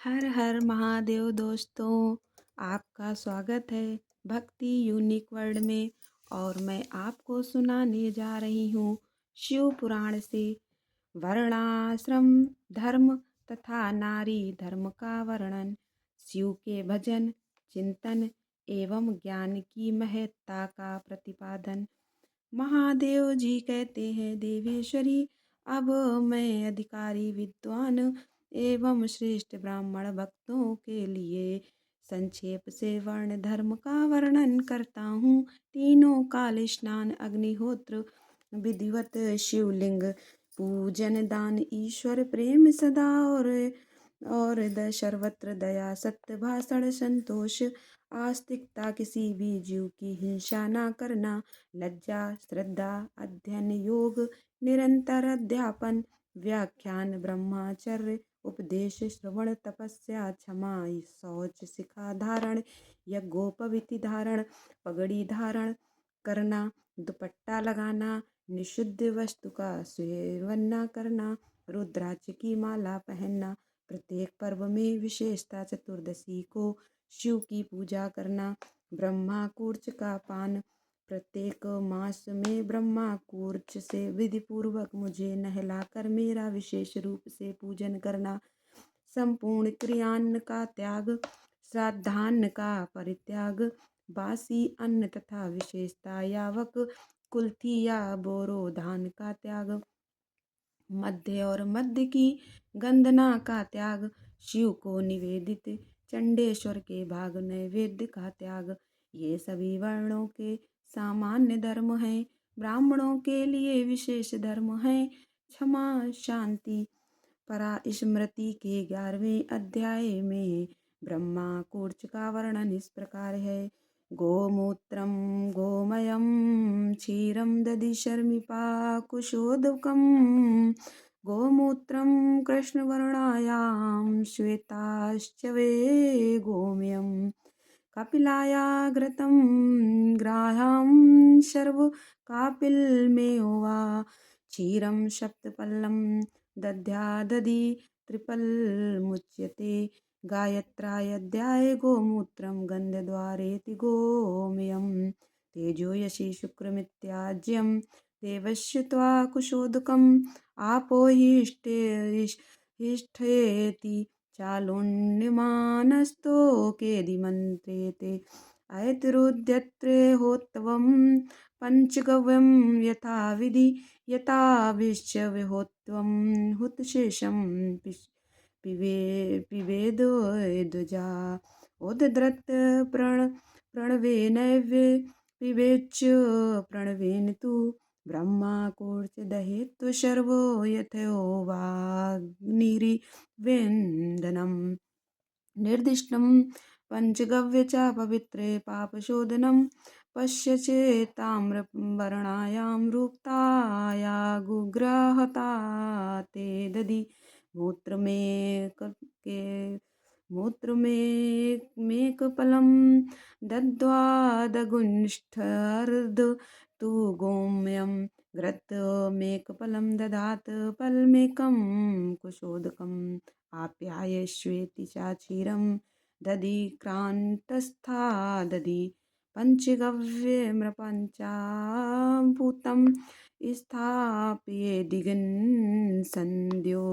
हर हर महादेव दोस्तों, आपका स्वागत है भक्ति यूनिक वर्ल्ड में। और मैं आपको सुनाने जा रही हूँ शिव पुराण से वर्णाश्रम धर्म तथा नारी धर्म का वर्णन। शिव के भजन चिंतन एवं ज्ञान की महत्ता का प्रतिपादन। महादेव जी कहते हैं, देवेश्वरी अब मैं अधिकारी विद्वान एवं श्रेष्ठ ब्राह्मण भक्तों के लिए संक्षेप से वर्ण धर्म का वर्णन करता हूँ। तीनों काल स्नान अग्निहोत्र विधिवत शिवलिंग पूजन दान ईश्वर प्रेम सदा और सर्वत्र दया सत्य भाषण संतोष आस्तिकता किसी भी जीव की हिंसा ना करना लज्जा श्रद्धा अध्ययन योग निरंतर अध्यापन व्याख्यान ब्रह्मचर्य उपदेश श्रवण तपस्या क्षमा शौच शिखा धारण यज्ञोपवीति धारण पगड़ी धारण करना दुपट्टा लगाना निषिद्ध वस्तु का सेवन न करना रुद्राक्ष की माला पहनना प्रत्येक पर्व में विशेषता चतुर्दशी को शिव की पूजा करना ब्रह्मा कूर्च का पान प्रत्येक मास में ब्रह्मा कूर्च से विधि पूर्वक मुझे नहलाकर मेरा विशेष रूप से पूजन करना संपूर्ण क्रियान्न का त्याग श्राद्धान्न का परित्याग बासी अन्न तथा विशेषता यावक कुल्थी या बोरो धान का त्याग मध्य और मध्य की गंधना का त्याग शिव को निवेदित चंडेश्वर के भाग नैवेद्य का त्याग ये सभी वर्णों के सामान्य धर्म हैं। ब्राह्मणों के लिए विशेष धर्म है क्षमा शांति परा स्मृति के 11वें अध्याय में ब्रह्मा कूर्च का वर्णन इस प्रकार है। गोमूत्रं गोमयं क्षीरं दधिशर्मिपा कुशोदकं गोमूत्रं कृष्णवर्णायां श्वेताश्चवे गोमयं कपिलाया घृतं ग्राह्यं सर्व कापिलमेव वा क्षीरं सप्तपल्लं दध्या दधि त्रिपलमुच्यते गायत्रायाध्याय गोमूत्रं गन्धद्वारेति गोमयं तेजोयसि शुक्रमित्याज्यं देवस्य त्वा कुशोदकम् आपो हिष्ठेति चालुण्यमानस्तोकेदिमन्त्रेते ऐतरुद्यत्रे होत्वं पञ्चगव्यं यथाविधि यथाभिश्च विहोत्वं हुतशेषं पिबेद्वजा उदद्रत प्रणवेनैवे पिबेच्च प्रणवेन तु ब्रह्मा कूर्चदहेत्व सर्वो यथोवाग्निरिवेन्दनं निर्दिष्टं पञ्चगव्य च पवित्रे पापशोधनं पश्य चेताम्रवर्णायां रूक्ताया गुग्रहता ते दधि मूत्रमेकपलं दद्ध्वा दगुंष्ठर्द तु गोमयं घृतमेकफलं ददात फलमेकं कुशोदकम् आप्यायश्वेति चाक्षीरं दधि क्रान्तस्था दधि पञ्चगव्यमृपञ्चाभूतं स्थापयेदिगन् सन्ध्यो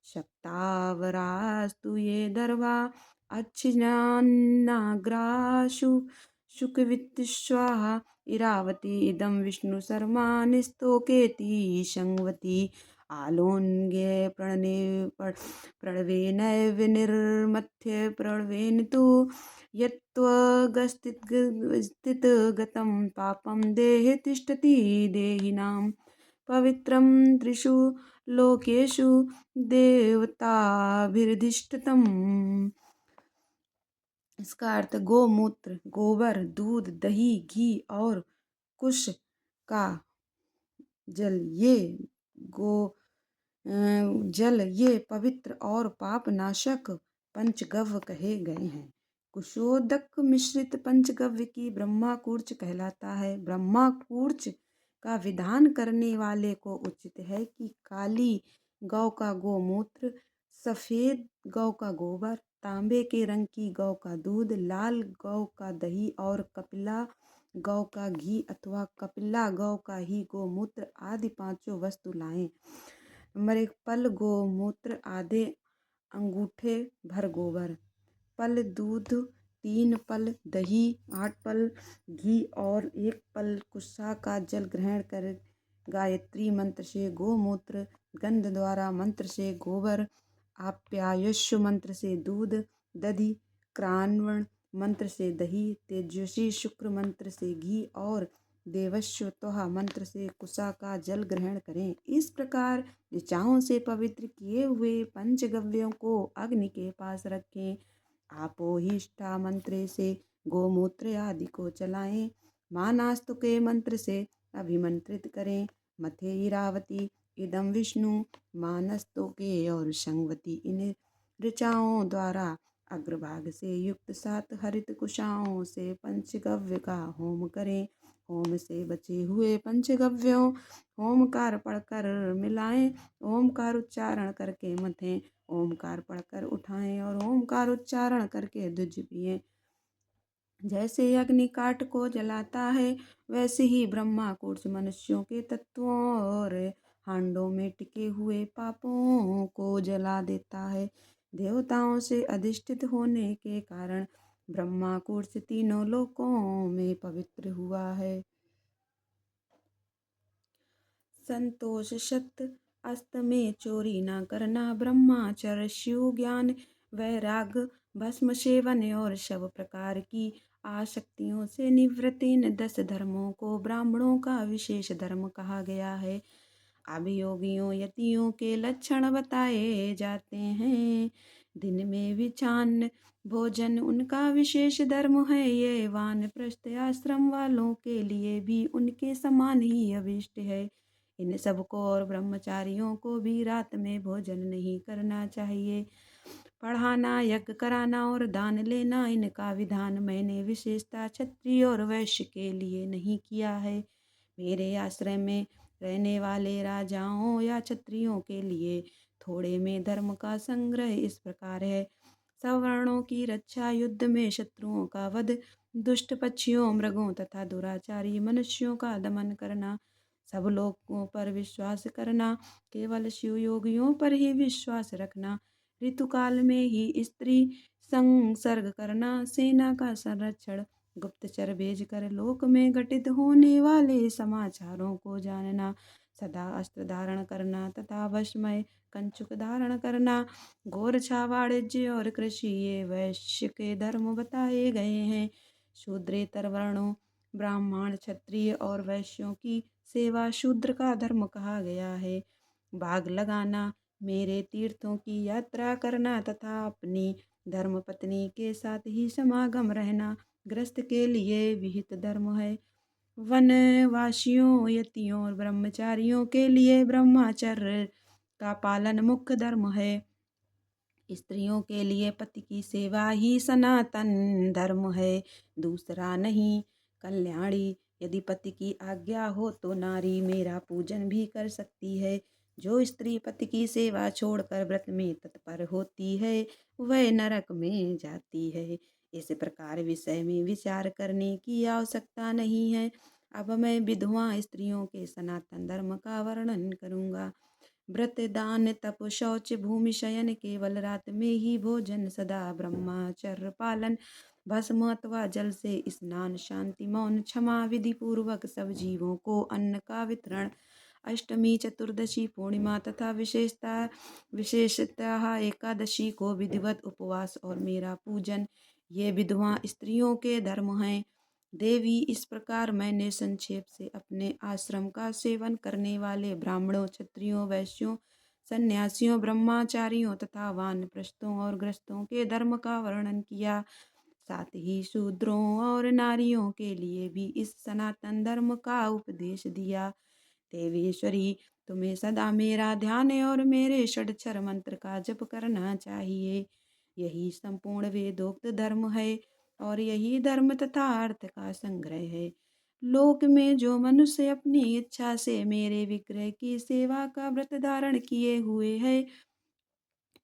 शक्तावरास्तु ये दर्वा अच्छिन्नाग्राशु शुकवित्स्वाहा इरावती इदं विष्णुशर्मा निस्तोकेति संवती आलोन्गे प्रणवेनैव निर्मथ्य प्रणवेन तु यत्त्वगस्थितगतं पापं देहे तिष्ठति देहिनां पवित्रं त्रिषु लोकेषु देवताभिरधिष्ठितम्। इसका अर्थ गोमूत्र गोबर दूध दही घी और कुश का जल ये पवित्र और पापनाशक पंचगव्य कहे गए हैं। कुशोदक मिश्रित पंचगव्य की ब्रह्मा कूर्च कहलाता है। ब्रह्मा कूर्च का विधान करने वाले को उचित है कि काली गौ का गोमूत्र सफ़ेद गौ का गोबर, तांबे के रंग की गौ का दूध, लाल गौ का दही और कपिला गौ का घी अथवा कपिला गौ का ही गोमूत्र आदि पांचों वस्तु लाएं। नंबर 1, पल गोमूत्र आधे अंगूठे भर गोबर, पल दूध, 3 पल दही, 8 पल घी और 1 पल कुत्सा का जल ग्रहण कर गायत्री मंत्र से गोमूत्र, गंध द्वारा मंत्र से गोबर, आप्यायस्व मंत्र से दूध, दधि क्रान्वण मंत्र से दही, तेजस्वी शुक्र मंत्र से घी और देवस्व त्वहा मंत्र से कुसा का जल ग्रहण करें। इस प्रकार ऋचाओं से पवित्र किए हुए पंचगव्यों को अग्नि के पास रखें। आपोहिष्ठा मंत्र से गोमूत्र आदि को चलाएं। मानास्तु के मंत्र से अभिमंत्रित करें। मथे इरावती इदम विष्णु मानस्तु के और संगवती इन ऋचाओं द्वारा अग्रभाग से युक्त 7 हरित कुशाओं से पंचगव्य का होम करें। होम से बचे हुए पंचगव्यों ओमकार पढ़कर मिलाएं। ओमकार उच्चारण करके मथें, ओमकार पढ़कर उठाएं और ओमकार उच्चारण करके दुज पिएं। जैसे अग्नि काठ को जलाता है वैसे ही ब्रह्मा कूर्च मनुष्यों के तत्वों और हांडों में टिके हुए पापों को जला देता है। देवताओं से अधिष्ठित होने के कारण ब्रह्मा कूर्च तीनों लोकों में पवित्र हुआ है। संतोष सत्य अस्त में चोरी न करना, ब्रह्माचर्य, शिव ज्ञान, वैराग, भस्म सेवन और सब प्रकार की आसक्तियों से निवृत्त इन 10 धर्मों को ब्राह्मणों का विशेष धर्म कहा गया है। अब योगियों यतियों के लक्षण बताए जाते हैं। दिन में विछान भोजन उनका विशेष धर्म है। ये वानप्रस्थ आश्रम वालों के लिए भी उनके समान ही अभिष्ट है। इन सबको और ब्रह्मचारियों को भी रात में भोजन नहीं करना चाहिए। पढ़ाना, यज्ञ कराना और दान लेना इनका विधान मैंने विशेषता क्षत्रिय और वैश्य के लिए नहीं किया है। मेरे आश्रय में रहने वाले राजाओं या क्षत्रियों के लिए थोड़े में धर्म का संग्रह इस प्रकार है। सवर्णों की रक्षा, युद्ध में शत्रुओं का वध, दुष्ट पक्षियों, मृगों तथा दुराचारी मनुष्यों का दमन करना, सब लोगों पर विश्वास करना, केवल शिव योगियों पर ही विश्वास रखना, ऋतुकाल में ही स्त्री संसर्ग करना, सेना का संरक्षण, गुप्तचर भेजकर लोक में घटित होने वाले समाचारों को जानना, सदा अस्त्र धारण करना तथा वशमय कंचुक धारण करना, गोरछा, वाणिज्य और कृषि ये वैश्य के धर्म बताए गए हैं। शूद्रेतर वर्णों ब्राह्मण, क्षत्रिय और वैश्यों की सेवा शूद्र का धर्म कहा गया है। भाग लगाना, मेरे तीर्थों की यात्रा करना तथा अपनी धर्मपत्नी के साथ ही समागम रहना गृहस्थ के लिए विहित धर्म है। वनवासियों, यतियों और ब्रह्मचारियों के लिए ब्रह्मचर्य का पालन मुख्य धर्म है। स्त्रियों के लिए पति की सेवा ही सनातन धर्म है, दूसरा नहीं। कल्याणी, यदि पति की आज्ञा हो तो नारी मेरा पूजन भी कर सकती है। जो स्त्री पति की सेवा छोड़कर व्रत में तत्पर होती है वह नरक में जाती है। इस प्रकार विषय में विचार करने की आवश्यकता नहीं है। अब मैं विधवा स्त्रियों के सनातन धर्म का वर्णन करूंगा। व्रत, दान, तप, शौच, भूमि शयन, केवल रात में ही भोजन, सदा ब्रह्मचर्य पालन, भस्म अथवा जल से स्नान, शांति, मौन, क्षमा, विधि पूर्वक सब जीवों को अन्न का वितरण, अष्टमी, चतुर्दशी, पूर्णिमा तथा विशेषतः एकादशी को विधिवत उपवास और मेरा पूजन, ये विधवा स्त्रियों के धर्म हैं। देवी, इस प्रकार मैंने संक्षेप से अपने आश्रम का सेवन करने वाले ब्राह्मणों, क्षत्रियों, वैश्यों, सन्यासियों, ब्रह्मचारियों तथा वानप्रस्थों और गृहस्थों के धर्म का वर्णन किया। साथ ही शूद्रों और नारियों के लिए भी इस सनातन धर्म का उपदेश दिया। देवेश्वरी, तुम्हें सदा मेरा ध्यान और मेरे षडक्षर मंत्र का जप करना चाहिए। यही संपूर्ण वेदोक्त धर्म है और यही धर्म तथा अर्थ का संग्रह है। लोक में जो मनुष्य अपनी इच्छा से मेरे विग्रह की सेवा का व्रत धारण किए हुए है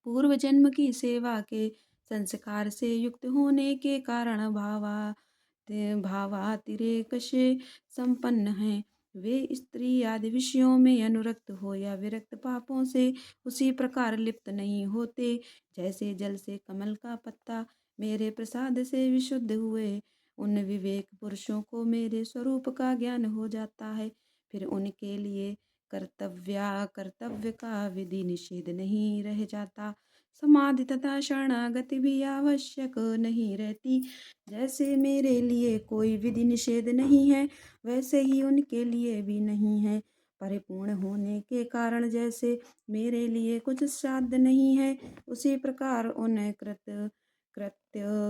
पूर्व जन्म की सेवा के संस्कार से युक्त होने के कारण भावातिरेक से संपन्न हैं। वे स्त्री आदि विषयों में अनुरक्त हो या विरक्त पापों से उसी प्रकार लिप्त नहीं होते, जैसे जल से कमल का पत्ता मेरे प्रसाद से विशुद्ध हुए। उन विवेक पुरुषों को मेरे स्वरूप का ज्ञान हो जाता है। फिर उनके लिए कर्तव्य का विधि निषेध नहीं रह जाता। समाधि तथा शरणागति भी आवश्यक नहीं रहती। जैसे मेरे लिए कोई विधि निषेध नहीं है, वैसे ही उनके लिए भी नहीं है। परिपूर्ण होने के कारण जैसे मेरे लिए कुछ साध्य नहीं है, उसी प्रकार उन कृत्य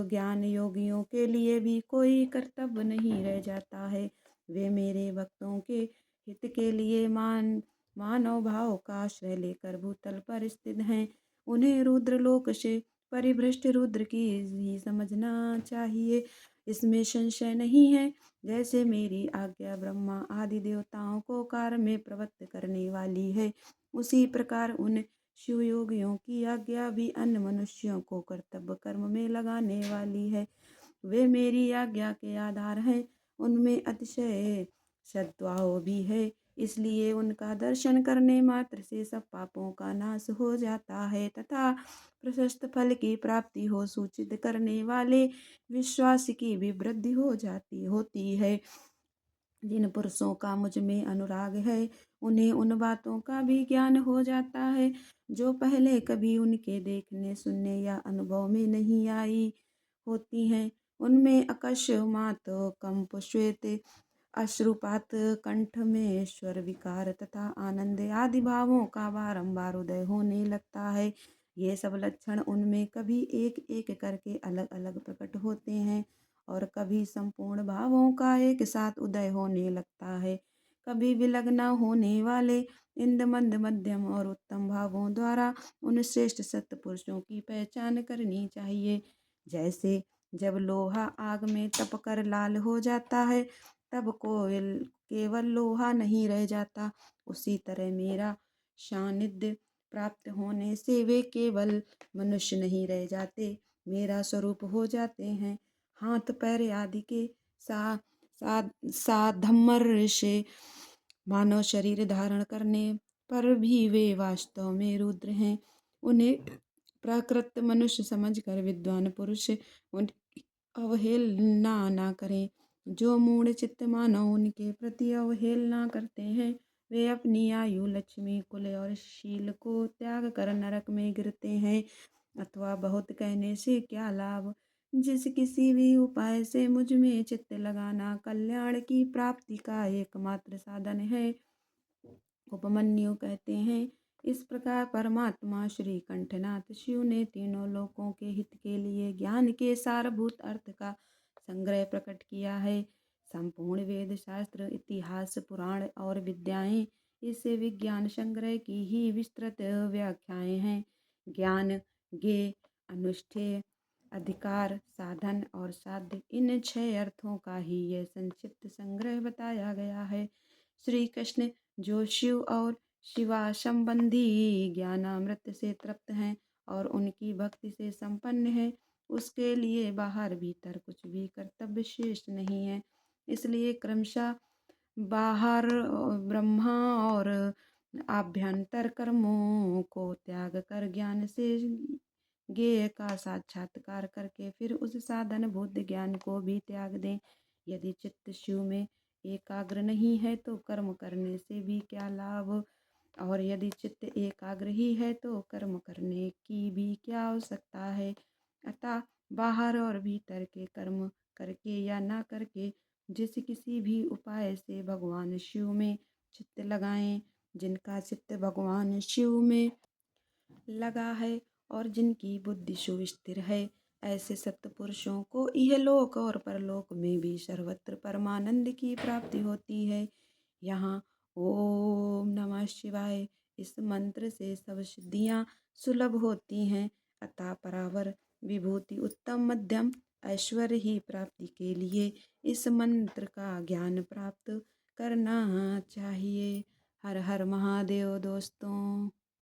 ज्ञान योगियों के लिए भी कोई कर्तव्य नहीं रह जाता है। वे मेरे भक्तों के हित के लिए मानव भाव का आश्रय लेकर भूतल पर स्थित हैं। उन्हें रुद्रलोक से परिभ्रष्ट रुद्र की ही समझना चाहिए, इसमें संशय नहीं है। जैसे मेरी आज्ञा ब्रह्मा आदि देवताओं को कार्य में प्रवृत्त करने वाली है, उसी प्रकार उन शिव योगियों की आज्ञा भी अन्य मनुष्यों को कर्तव्य कर्म में लगाने वाली है। वे मेरी आज्ञा के आधार हैं, उनमें अतिशय सद्भाव भी है, इसलिए उनका दर्शन करने मात्र से सब पापों का नाश हो जाता है तथा प्रशस्त फल की प्राप्ति हो सूचित करने वाले विश्वास की भी वृद्धि हो जाती होती है। जिन पुरुषों का मुझ में अनुराग है, उन्हें उन बातों का भी ज्ञान हो जाता है जो पहले कभी उनके देखने सुनने या अनुभव में नहीं आई होती हैं। उनमें अकस्मात कंप, श्वेत, अश्रुपात, कंठ में स्वर विकार तथा आनंद आदि भावों का बारंबार उदय होने लगता है। ये सब लक्षण उनमें कभी एक एक करके अलग अलग प्रकट होते हैं और कभी संपूर्ण भावों का एक साथ उदय होने लगता है। कभी विलग्न होने वाले इंद मंद मध्यम और उत्तम भावों द्वारा उन श्रेष्ठ सत्य पुरुषों की पहचान करनी चाहिए। जैसे जब लोहा आग में तप कर लाल हो जाता है, तब कोयल केवल लोहा नहीं रह जाता, उसी तरह मेरा सानिध्य प्राप्त होने से वे केवल मनुष्य नहीं रह जाते, मेरा स्वरूप हो जाते हैं। हाथ पैर आदि के सा सा साधम्मर से मानव शरीर धारण करने पर भी वे वास्तव में रुद्र हैं। उन्हें प्राकृत मनुष्य समझकर विद्वान पुरुष उनकी अवहेलना ना करें। जो मूढ़ चित्त मानव उनके प्रति अवहेलना करते हैं, वे अपनी आयु, लक्ष्मी, कुल और शील को त्याग कर नरक में गिरते हैं। अथवा बहुत कहने से क्या लाभ। जिस किसी भी उपाय से मुझ में चित्त लगाना कल्याण की प्राप्ति का एकमात्र साधन है। उपमन्यु कहते हैं, इस प्रकार परमात्मा श्री कंठनाथ शिव ने तीनों लोकों के हित के लिए ज्ञान के सारभूत अर्थ का संग्रह प्रकट किया है। संपूर्ण वेद शास्त्र, इतिहास, पुराण और विद्याएं इस विज्ञान संग्रह की ही विस्तृत व्याख्याएं हैं। ज्ञान, ज्ञेय, अनुष्ठेय, अधिकार, साधन और साध्य, इन 6 अर्थों का ही यह संक्षिप्त संग्रह बताया गया है। श्री कृष्ण जो शिव और शिवा संबंधी ज्ञानामृत से तृप्त हैं और उनकी भक्ति से संपन्न है, उसके लिए बाहर भीतर कुछ भी कर्तव्य शेष नहीं है। इसलिए क्रमशः बाहर ब्रह्मा और आभ्यंतर कर्मों को त्याग कर ज्ञान से ज्ञेय का साक्षात्कार करके फिर उस साधन बुद्ध ज्ञान को भी त्याग दें। यदि चित्त शिव में एकाग्र नहीं है तो कर्म करने से भी क्या लाभ, और यदि चित्त एकाग्र ही है तो कर्म करने की भी क्या आवश्यकता है। अतः बाहर और भीतर के कर्म करके या ना करके जिस किसी भी उपाय से भगवान शिव में चित्त लगाएं। जिनका चित्त भगवान शिव में लगा है और जिनकी बुद्धि सुस्थिर है, ऐसे सत्पुरुषों को इहलोक और परलोक में भी सर्वत्र परमानंद की प्राप्ति होती है। यहाँ ओम नमः शिवाय इस मंत्र से सब सिद्धियाँ सुलभ होती हैं। अतः परावर विभूति उत्तम मध्यम ऐश्वर्य ही प्राप्ति के लिए इस मंत्र का ज्ञान प्राप्त करना चाहिए। हर हर महादेव दोस्तों।